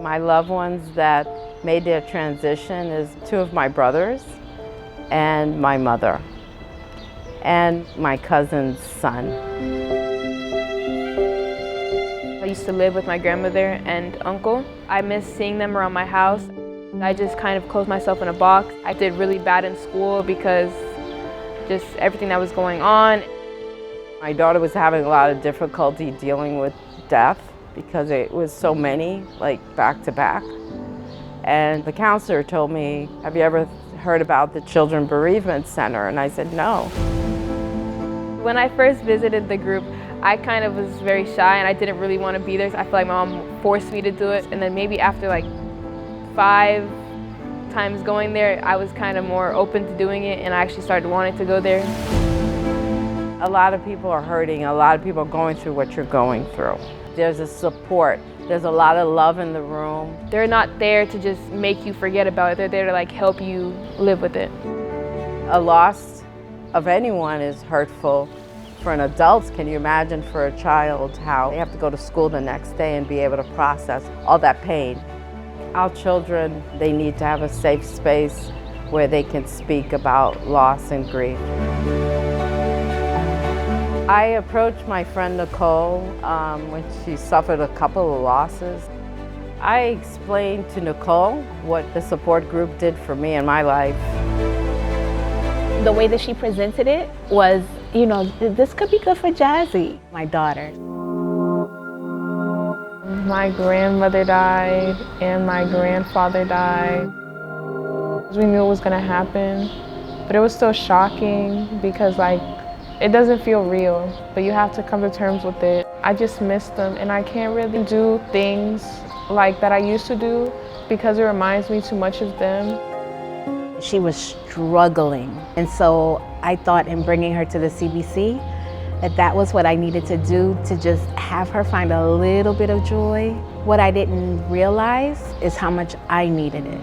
My loved ones that made their transition is two of my brothers and my mother and my cousin's son. I used to live with my grandmother and uncle. I miss seeing them around my house. I just kind of closed myself in a box. I did really bad in school because just everything that was going on. My daughter was having a lot of difficulty dealing with death because it was so many, like back to back. And the counselor told me, have you ever heard about the Children Bereavement Center? And I said, no. When I first visited the group, I kind of was very shy and I didn't really want to be there. I feel like my mom forced me to do it. And then maybe after like 5 times going there, I was kind of more open to doing it and I actually started wanting to go there. A lot of people are hurting. A lot of people are going through what you're going through. There's a support. There's a lot of love in the room. They're not there to just make you forget about it. They're there to like help you live with it. A loss of anyone is hurtful. For an adult, can you imagine for a child how they have to go to school the next day and be able to process all that pain? Our children, they need to have a safe space where they can speak about loss and grief. I approached my friend Nicole when she suffered a couple of losses. I explained to Nicole what the support group did for me in my life. The way that she presented it was, you know, this could be good for Jazzy, my daughter. My grandmother died and my grandfather died. We knew it was gonna happen, but it was still shocking because like, it doesn't feel real, but you have to come to terms with it. I just miss them and I can't really do things like that I used to do because it reminds me too much of them. She was struggling, and so I thought in bringing her to the CBC that was what I needed to do to just have her find a little bit of joy. What I didn't realize is how much I needed it.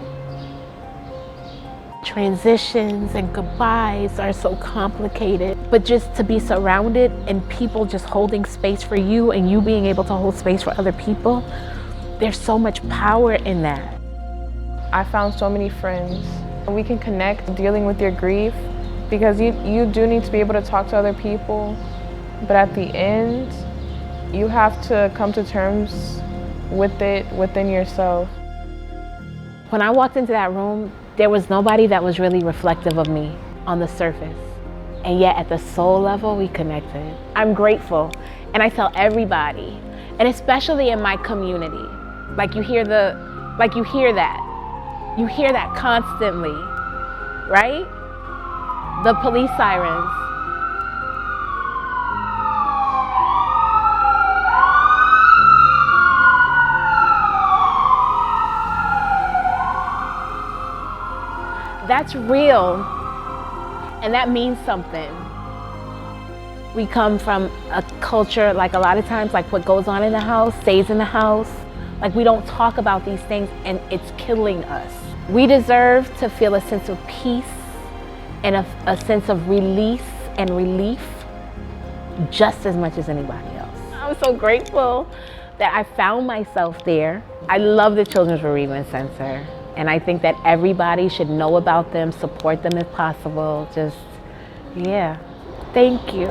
Transitions and goodbyes are so complicated, but just to be surrounded and people just holding space for you and you being able to hold space for other people, there's so much power in that. I found so many friends. We can connect dealing with your grief because you do need to be able to talk to other people, but at the end, you have to come to terms with it within yourself. When I walked into that room, there was nobody that was really reflective of me on the surface. And yet at the soul level, we connected. I'm grateful, and I tell everybody, and especially in my community, like you hear that. You hear that constantly, right? The police sirens. That's real, and that means something. We come from a culture, like a lot of times, like what goes on in the house stays in the house. Like we don't talk about these things and it's killing us. We deserve to feel a sense of peace and a sense of release and relief just as much as anybody else. I'm so grateful that I found myself there. I love the Children's Bereavement Center, and I think that everybody should know about them, support them if possible. Just, yeah, thank you.